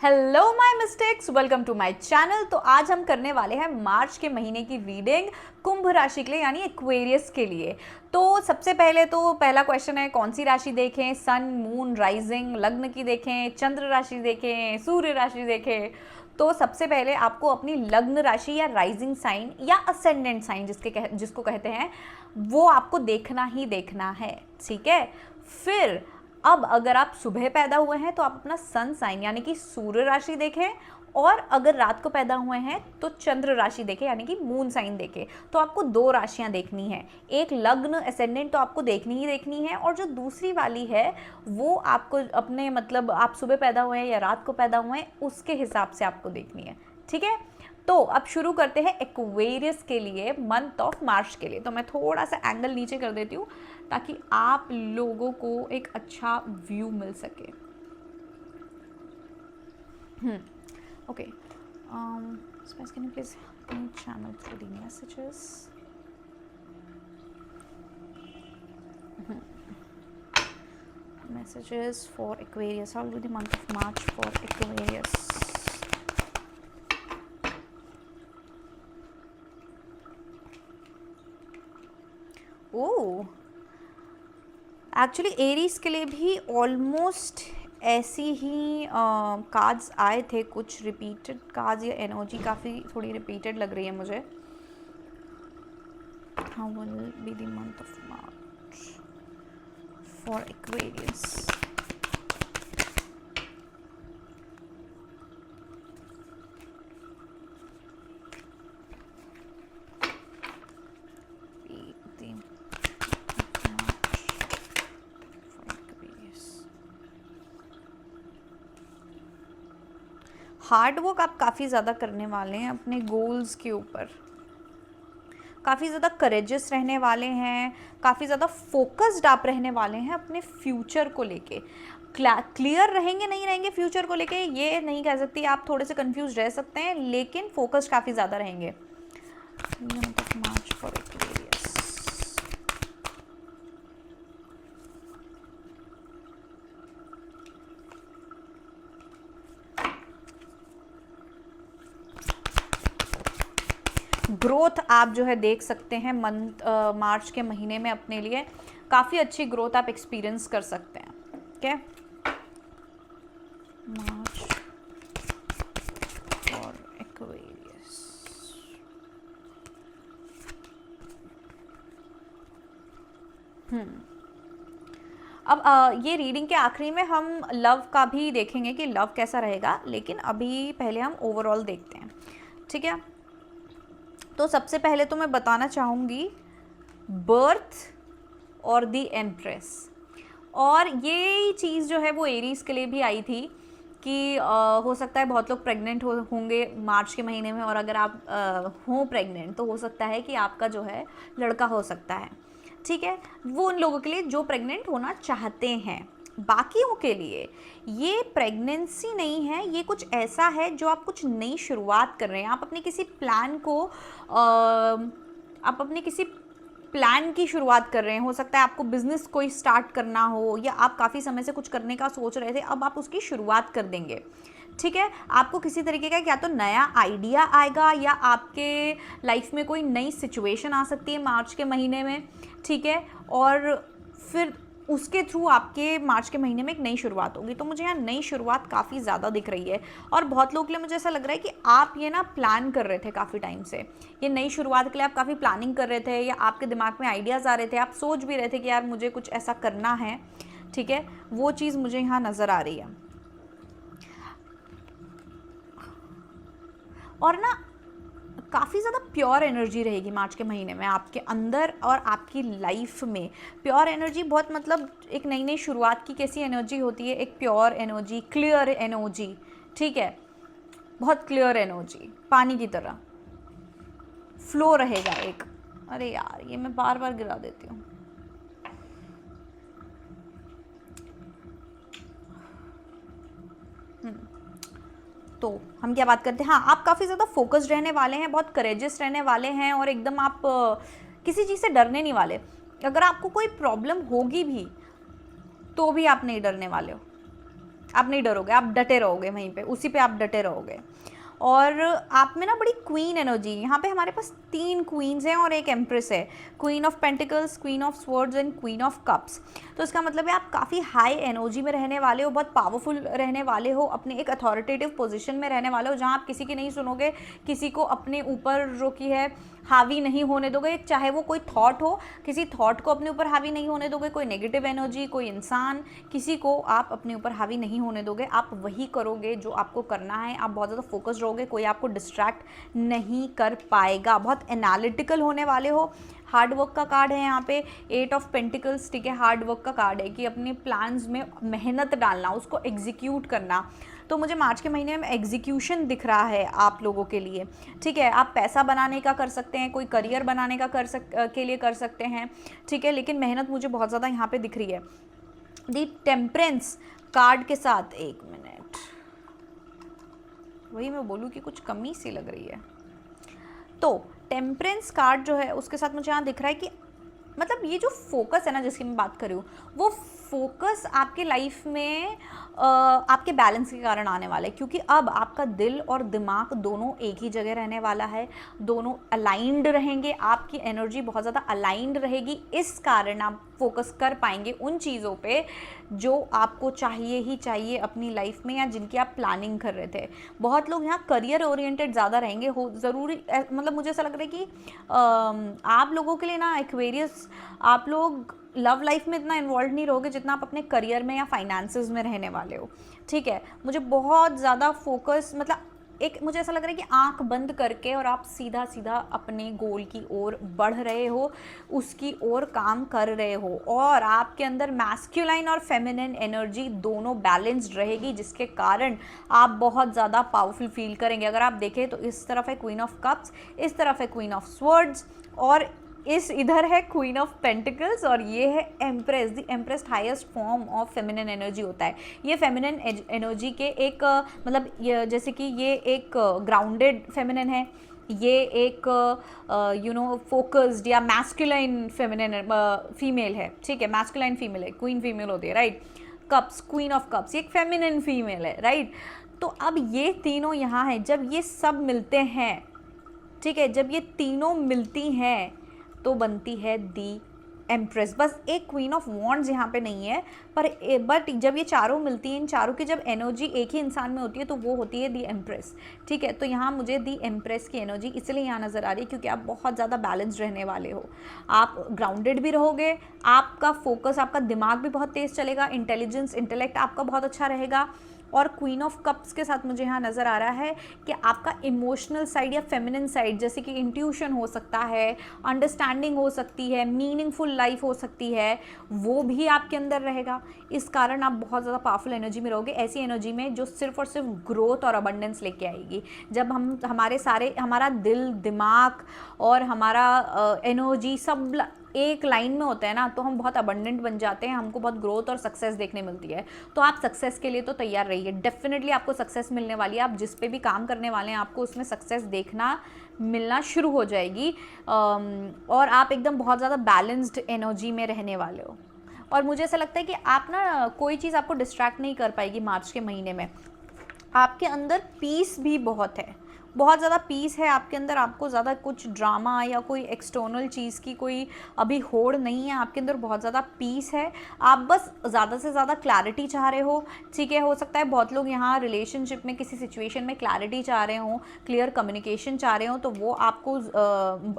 Hello my mistakes, welcome to my channel. तो आज हम करने वाले हैं मार्च के महीने की रीडिंग कुंभ राशि के लिए यानी एक्वेरियस के लिए। तो सबसे पहले तो पहला क्वेश्चन है कौन सी राशि देखें, सन, मून, राइजिंग, लग्न की देखें, चंद्र राशि देखें, सूर्य राशि देखें। तो सबसे पहले आपको अपनी लग्न राशि या राइजिंग साइन या असेंडेंट साइन जिसको कहते हैं वो आपको देखना ही देखना है, ठीक है। फिर अब अगर आप सुबह पैदा हुए हैं तो आप अपना सन साइन यानी कि सूर्य राशि देखें, और अगर रात को पैदा हुए हैं तो चंद्र राशि देखें यानी कि मून साइन देखें। तो आपको दो राशियां देखनी है, एक लग्न एसेंडेंट तो आपको देखनी ही देखनी है, और जो दूसरी वाली है वो आपको अपने मतलब आप सुबह पैदा हुए हैं या रात को पैदा हुए हैं उसके हिसाब से आपको देखनी है, ठीक है। तो अब शुरू करते हैं एक्वेरियस के लिए मंथ ऑफ मार्च के लिए। तो मैं थोड़ा सा एंगल नीचे कर देती हूँ ताकि आप लोगों को एक अच्छा व्यू मिल सके। Okay, can you please channel through the messages. Messages for Aquarius. How will be the month of March for Aquarius? Oh, actually Aries के लिए भी ऑलमोस्ट ऐसी ही कार्ड्स आए थे, कुछ रिपीटेड कार्ड्स या एनर्जी काफ़ी थोड़ी रिपीटेड लग रही है मुझे। How will be the month of March for Aquarius. Hard work आप काफ़ी ज़्यादा करने वाले हैं अपने गोल्स के ऊपर, काफ़ी ज़्यादा करेजियस रहने वाले हैं, काफ़ी ज़्यादा फोकस्ड आप रहने वाले हैं अपने फ्यूचर को लेके। क्लियर रहेंगे नहीं रहेंगे फ्यूचर को लेके ये नहीं कह सकती, आप थोड़े से कंफ्यूज रह सकते हैं, लेकिन फोकस्ड काफ़ी ज़्यादा रहेंगे। मार्च फॉर एक्वेरियस। ग्रोथ आप जो है देख सकते हैं मंथ मार्च के महीने में अपने लिए काफ़ी अच्छी ग्रोथ आप एक्सपीरियंस कर सकते हैं, ठीक है। मार्च फॉर एक्वेरियस। अब ये रीडिंग के आखिरी में हम लव का भी देखेंगे कि लव कैसा रहेगा, लेकिन अभी पहले हम ओवरऑल देखते हैं, ठीक है। तो सबसे पहले तो मैं बताना चाहूँगी बर्थ और द एम्प्रेस, और ये चीज़ जो है वो एरीज के लिए भी आई थी कि हो सकता है बहुत लोग प्रेग्नेंट होंगे मार्च के महीने में, और अगर आप हों प्रेग्नेंट तो हो सकता है कि आपका जो है लड़का हो सकता है, ठीक है। वो उन लोगों के लिए जो प्रेग्नेंट होना चाहते हैं। बाकियों के लिए ये प्रेगनेंसी नहीं है, ये कुछ ऐसा है जो आप कुछ नई शुरुआत कर रहे हैं। आप अपने किसी प्लान को आप अपने किसी प्लान की शुरुआत कर रहे हैं। हो सकता है आपको बिजनेस कोई स्टार्ट करना हो, या आप काफ़ी समय से कुछ करने का सोच रहे थे, अब आप उसकी शुरुआत कर देंगे, ठीक है। आपको किसी तरीके का क्या तो नया आइडिया आएगा, या आपके लाइफ में कोई नई सिचुएशन आ सकती है मार्च के महीने में, ठीक है। और फिर उसके थ्रू आपके मार्च के महीने में एक नई शुरुआत होगी। तो मुझे यहाँ नई शुरुआत काफ़ी ज़्यादा दिख रही है, और बहुत लोगों के लिए मुझे ऐसा लग रहा है कि आप ये ना प्लान कर रहे थे काफ़ी टाइम से, ये नई शुरुआत के लिए आप काफ़ी प्लानिंग कर रहे थे, या आपके दिमाग में आइडियाज़ आ रहे थे, आप सोच भी रहे थे कि यार मुझे कुछ ऐसा करना है, ठीक है। वो चीज़ मुझे यहाँ नज़र आ रही है। और ना काफ़ी ज़्यादा प्योर एनर्जी रहेगी मार्च के महीने में आपके अंदर और आपकी लाइफ में। प्योर एनर्जी बहुत मतलब एक नई नई शुरुआत की कैसी एनर्जी होती है, एक प्योर एनर्जी, क्लियर एनर्जी, ठीक है। बहुत क्लियर एनर्जी, पानी की तरह फ्लो रहेगा एक। अरे यार ये मैं बार बार गिरा देती हूँ। तो हम क्या बात करते हैं, हाँ आप काफ़ी ज़्यादा फोकस्ड रहने वाले हैं, बहुत करेजियस रहने वाले हैं, और एकदम आप किसी चीज़ से डरने नहीं वाले। अगर आपको कोई प्रॉब्लम होगी भी तो भी आप नहीं डरने वाले हो, आप नहीं डरोगे, आप डटे रहोगे वहीं पे, उसी पे आप डटे रहोगे। और आप में ना बड़ी क्वीन एनर्जी, यहाँ पे हमारे पास 3 क्वींस हैं और एक एम्प्रेस है, queen of pentacles, queen of swords and queen of cups. तो इसका मतलब है आप काफ़ी हाई एनर्जी में रहने वाले हो, बहुत पावरफुल रहने वाले हो, अपने एक अथॉरिटेटिव पोजीशन में रहने वाले हो, जहाँ आप किसी की नहीं सुनोगे, किसी को अपने ऊपर जो कि है हावी नहीं होने दोगे, चाहे वो कोई थॉट हो, किसी थॉट को अपने ऊपर हावी नहीं होने दोगे, कोई नेगेटिव एनर्जी, कोई इंसान, किसी को आप अपने ऊपर हावी नहीं होने दोगे। आप वही करोगे जो आपको करना है, आप बहुत ज़्यादा फोकस्ड रहोगे, कोई आपको डिस्ट्रैक्ट नहीं कर पाएगा, बहुत एनालिटिकल होने वाले हो। हार्ड वर्क का कार्ड है यहाँ पे, 8 ऑफ पेंटिकल्स, ठीक है, हार्ड वर्क का कार्ड है कि अपने प्लान्स में मेहनत डालना, उसको एग्जीक्यूट करना। तो मुझे मार्च के महीने में एग्जीक्यूशन दिख रहा है आप लोगों के लिए, ठीक है। आप पैसा बनाने का कर सकते हैं, कोई करियर बनाने का के लिए कर सकते हैं, ठीक है, लेकिन मेहनत मुझे बहुत ज़्यादा यहाँ पे दिख रही है। दी टेम्परेंस कार्ड के साथ, एक मिनट, वही मैं बोलूँ कि कुछ कमी सी लग रही है। तो टेम्परेंस कार्ड जो है उसके साथ मुझे यहाँ दिख रहा है कि मतलब ये जो फोकस है ना जिसकी मैं बात कर रही हूँ, वो फोकस आपके लाइफ में आपके बैलेंस के कारण आने वाला है, क्योंकि अब आपका दिल और दिमाग दोनों एक ही जगह रहने वाला है, दोनों अलाइंड रहेंगे, आपकी एनर्जी बहुत ज़्यादा अलाइंड रहेगी। इस कारण आप फोकस कर पाएंगे उन चीज़ों पे जो आपको चाहिए ही चाहिए अपनी लाइफ में, या जिनकी आप प्लानिंग कर रहे थे। बहुत लोग यहाँ करियर ओरिएंटेड ज़्यादा रहेंगे, हो ज़रूरी मतलब मुझे ऐसा लग रहा है कि आप लोगों के लिए ना एक्वेरियस, आप लोग लव लाइफ में इतना इन्वॉल्व नहीं रहोगे जितना आप अपने करियर में या फाइनेंसेस में रहने वाले हो, ठीक है। मुझे बहुत ज़्यादा फोकस, मतलब एक मुझे ऐसा लग रहा है कि आंख बंद करके और आप सीधा सीधा अपने गोल की ओर बढ़ रहे हो, उसकी ओर काम कर रहे हो, और आपके अंदर मैस्कुलाइन और फेमिनिन एनर्जी दोनों बैलेंस्ड रहेगी, जिसके कारण आप बहुत ज़्यादा पावरफुल फील करेंगे। अगर आप देखें तो इस तरफ है क्वीन ऑफ कप्स, इस तरफ है क्वीन ऑफ स्वर्ड्स, और इस इधर है क्वीन ऑफ पेंटिकल्स, और ये है empress. The empress highest form of feminine energy होता है। ये फेमिनिन एनर्जी के एक मतलब जैसे कि ये एक ग्राउंडेड फेमिनिन है, ये एक फोकस्ड या मैस्कुलाइन फेमिनिन फीमेल है, ठीक है, मैस्कुलाइन फीमेल है, क्वीन फीमेल होती है, right. Cups, queen of cups, ये एक फेमिनिन फीमेल है, राइट। तो अब ये तीनों यहाँ हैं, जब ये सब मिलते हैं, ठीक है, जब ये तीनों मिलती हैं तो बनती है दी एम्प्रेस। बस एक क्वीन ऑफ वॉन्ड्स यहाँ पे नहीं है, पर बट जब ये चारों मिलती हैं, इन चारों की जब एनर्जी एक ही इंसान में होती है तो वो होती है दी एम्प्रेस, ठीक है। तो यहाँ मुझे दी एम्प्रेस की एनर्जी इसलिए यहाँ नज़र आ रही है क्योंकि आप बहुत ज़्यादा बैलेंस्ड रहने वाले हो, आप ग्राउंडेड भी रहोगे, आपका फोकस, आपका दिमाग भी बहुत तेज़ चलेगा, इंटेलिजेंस, इंटेलेक्ट आपका बहुत अच्छा रहेगा। और क्वीन ऑफ कप्स के साथ मुझे यहाँ नज़र आ रहा है कि आपका इमोशनल साइड या फेमिनिन साइड, जैसे कि इंट्यूशन हो सकता है, अंडरस्टैंडिंग हो सकती है, मीनिंगफुल लाइफ हो सकती है, वो भी आपके अंदर रहेगा। इस कारण आप बहुत ज़्यादा पावरफुल एनर्जी में रहोगे, ऐसी एनर्जी में जो सिर्फ और सिर्फ ग्रोथ और अबंडेंस लेके आएगी। जब हमारा दिल, दिमाग और हमारा एनर्जी सब एक लाइन में होता है ना, तो हम बहुत अबंडेंट बन जाते हैं, हमको बहुत ग्रोथ और सक्सेस देखने मिलती है। तो आप सक्सेस के लिए तो तैयार रहिए, डेफिनेटली आपको सक्सेस मिलने वाली है। आप जिस पे भी काम करने वाले हैं आपको उसमें सक्सेस देखना मिलना शुरू हो जाएगी, और आप एकदम बहुत ज़्यादा बैलेंस्ड एनर्जी में रहने वाले हो। और मुझे ऐसा लगता है कि आप ना कोई चीज़ आपको डिस्ट्रैक्ट नहीं कर पाएगी मार्च के महीने में। आपके अंदर पीस भी बहुत है, बहुत ज़्यादा पीस है आपके अंदर, आपको ज़्यादा कुछ ड्रामा या कोई एक्सटर्नल चीज़ की कोई अभी होड़ नहीं है, आपके अंदर बहुत ज़्यादा पीस है। आप बस ज़्यादा से ज़्यादा क्लैरिटी चाह रहे हो, ठीक है। हो सकता है बहुत लोग यहाँ रिलेशनशिप में किसी सिचुएशन में क्लैरिटी चाह रहे हो, क्लियर कम्युनिकेशन चाह रहे हो, तो वो आपको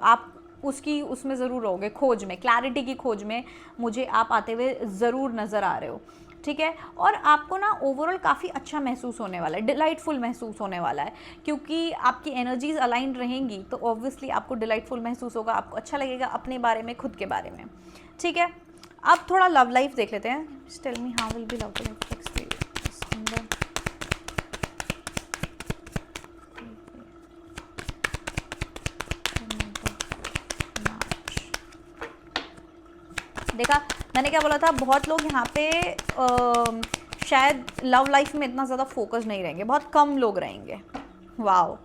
आप उसमें ज़रूर रहोगे, खोज में, क्लैरिटी की खोज में मुझे आप आते हुए ज़रूर नज़र आ रहे हो, ठीक है। और आपको ना ओवरऑल काफ़ी अच्छा महसूस होने वाला है, डिलाइटफुल महसूस होने वाला है, क्योंकि आपकी एनर्जीज अलाइंड रहेंगी तो ऑब्वियसली आपको डिलाइटफुल महसूस होगा, आपको अच्छा लगेगा अपने बारे में, खुद के बारे में, ठीक है। अब थोड़ा लव लाइफ देख लेते हैं। Tell me how will be love life देखा मैंने क्या बोला था, बहुत लोग यहाँ पे शायद लव लाइफ में इतना ज़्यादा फोकस नहीं रहेंगे, बहुत कम लोग रहेंगे। वाओ,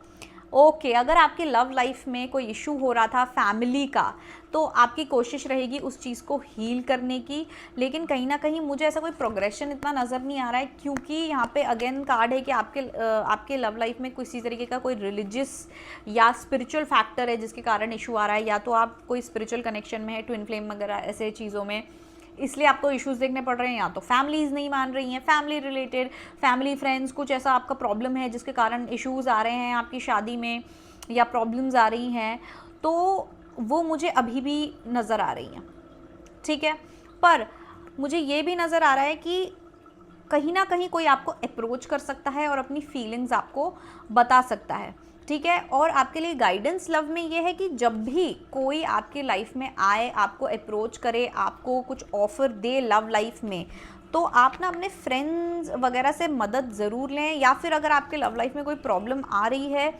ओके, अगर आपकी लव लाइफ में कोई इशू हो रहा था फैमिली का, तो आपकी कोशिश रहेगी उस चीज़ को हील करने की, लेकिन कहीं ना कहीं मुझे ऐसा कोई प्रोग्रेशन इतना नज़र नहीं आ रहा है, क्योंकि यहाँ पे अगेन कार्ड है कि आपके लव लाइफ में किसी तरीके का कोई रिलीजियस या स्पिरिचुअल फैक्टर है जिसके कारण इशू आ रहा है, या तो आप कोई स्पिरिचुअल कनेक्शन में है, ट्विन फ्लेम वगैरह ऐसे चीज़ों में, इसलिए आपको इश्यूज देखने पड़ रहे हैं, या तो फैमिलीज नहीं मान रही हैं, फैमिली रिलेटेड, फैमिली फ्रेंड्स, कुछ ऐसा आपका प्रॉब्लम है जिसके कारण इश्यूज आ रहे हैं आपकी शादी में, या प्रॉब्लम्स आ रही हैं, तो वो मुझे अभी भी नज़र आ रही हैं, ठीक है। पर मुझे ये भी नज़र आ रहा है कि कहीं ना कहीं कोई आपको अप्रोच कर सकता है और अपनी फीलिंग्स आपको बता सकता है, ठीक है। और आपके लिए गाइडेंस लव में ये है कि जब भी कोई आपकी लाइफ में आए, आपको अप्रोच करे, आपको कुछ ऑफ़र दे लव लाइफ में, तो आप ना अपने फ्रेंड्स वगैरह से मदद ज़रूर लें, या फिर अगर आपके लव लाइफ में कोई प्रॉब्लम आ रही है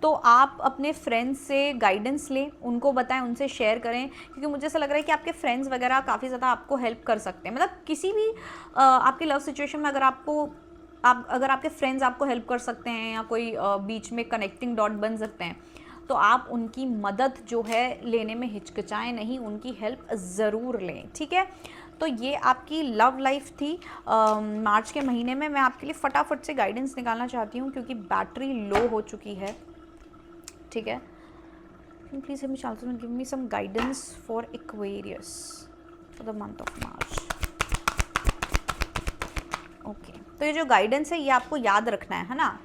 तो आप अपने फ्रेंड्स से गाइडेंस लें, उनको बताएं, उनसे शेयर करें, क्योंकि मुझे ऐसा लग रहा है कि आपके फ्रेंड्स वगैरह काफ़ी ज़्यादा आपको हेल्प कर सकते हैं। मतलब किसी भी आपके लव सिचुएशन में अगर आपके फ्रेंड्स आपको हेल्प कर सकते हैं, या कोई बीच में कनेक्टिंग डॉट बन सकते हैं, तो आप उनकी मदद जो है लेने में हिचकिचाएं नहीं, उनकी हेल्प ज़रूर लें, ठीक है। तो ये आपकी लव लाइफ थी मार्च के महीने में। मैं आपके लिए फटाफट से गाइडेंस निकालना चाहती हूँ क्योंकि बैटरी लो हो चुकी है, ठीक है। Please give me some guidance for Aquarius for the month of March. Okay, तो ये जो गाइडेंस है ये आपको याद रखना है ना।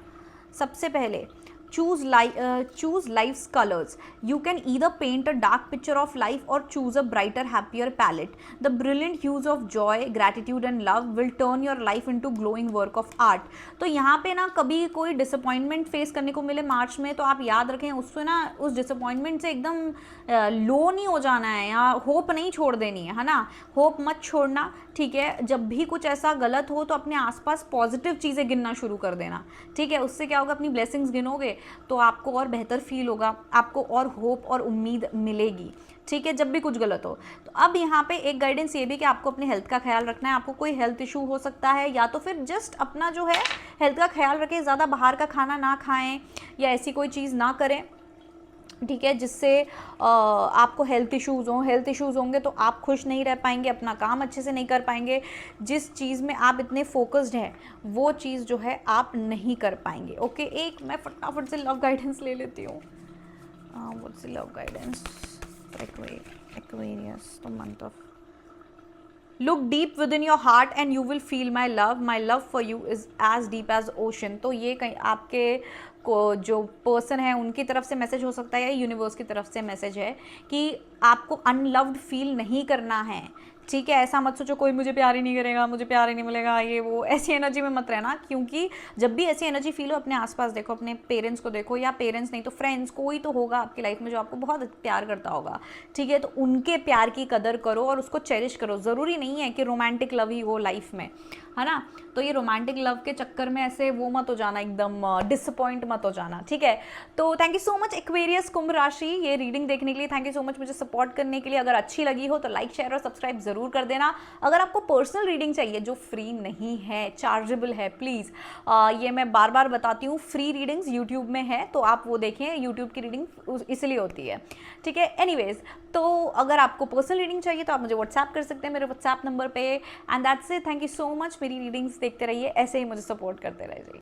सबसे पहले choose life's colors. You can either paint a dark picture of life or choose a brighter, happier palette. The brilliant hues of joy, gratitude and love will turn your life into glowing work of art. तो यहाँ पे ना कभी कोई disappointment face करने को मिले मार्च में, तो आप याद रखें उससे ना, उस डिसअपॉइंटमेंट से एकदम लो नहीं हो जाना है, या होप नहीं छोड़ देनी है ना। होप मत छोड़ना, ठीक है। जब भी कुछ ऐसा गलत हो तो अपने आसपास पॉजिटिव चीज़ें गिनना शुरू कर देना, ठीक है। उससे क्या होगा, अपनी ब्लेसिंग्स गिनोगे तो आपको और बेहतर फील होगा, आपको और होप और उम्मीद मिलेगी, ठीक है, जब भी कुछ गलत हो। तो अब यहाँ पे एक गाइडेंस ये भी कि आपको अपने हेल्थ का ख्याल रखना है। आपको कोई हेल्थ इशू हो सकता है, या तो फिर जस्ट अपना जो है हेल्थ का ख्याल रखें, ज़्यादा बाहर का खाना ना खाएं या ऐसी कोई चीज़ ना करें, ठीक है, जिससे आपको हेल्थ इश्यूज़ हों। हेल्थ इश्यूज़ होंगे तो आप खुश नहीं रह पाएंगे, अपना काम अच्छे से नहीं कर पाएंगे, जिस चीज़ में आप इतने फोकस्ड हैं वो चीज़ जो है आप नहीं कर पाएंगे। ओके, एक मैं फटाफट से लव गाइडेंस ले लेती हूँ। What's the love guidance for Aquarius the month of. Look deep within your heart and you will feel my love. My love for you is as deep as ocean. तो ये कहीं आपके को जो person है उनकी तरफ से मैसेज हो सकता है, या यूनिवर्स की तरफ से मैसेज है कि आपको अनलव्ड फील नहीं करना है, ठीक है। ऐसा मत सोचो कोई मुझे प्यार ही नहीं करेगा, मुझे प्यार ही नहीं मिलेगा, ये वो, ऐसी एनर्जी में मत रहना। क्योंकि जब भी ऐसी एनर्जी फील हो, अपने आसपास देखो, अपने पेरेंट्स को देखो, या पेरेंट्स नहीं तो फ्रेंड्स, कोई तो होगा आपकी लाइफ में जो आपको बहुत प्यार करता होगा, ठीक है। तो उनके प्यार की कदर करो और उसको चेरिश करो। ज़रूरी नहीं है कि रोमांटिक लव ही हो लाइफ में, है ना। तो ये रोमांटिक लव के चक्कर में ऐसे वो मत हो जाना, एकदम डिसअपॉइंट मत हो जाना, ठीक है। तो thank you so much Aquarius कुंभ राशि, ये रीडिंग देखने के लिए थैंक यू सो मच, मुझे सपोर्ट करने के लिए। अगर अच्छी लगी हो तो लाइक, शेयर और सब्सक्राइब जरूर कर देना। अगर आपको पर्सनल रीडिंग चाहिए जो फ्री नहीं है, चार्जेबल है, प्लीज़ ये मैं बार बार बताती हूँ, फ्री रीडिंग्स यूट्यूब में है, तो आप वो देखें। यूट्यूब की रीडिंग इसलिए होती है, ठीक है। एनीवेज, तो अगर आपको पर्सनल रीडिंग चाहिए तो आप मुझे व्हाट्सएप कर सकते हैं मेरे व्हाट्सएप नंबर पे। And that's it, thank you so much. मेरी रीडिंग्स देखते रहिए, ऐसे ही मुझे सपोर्ट करते रहिए।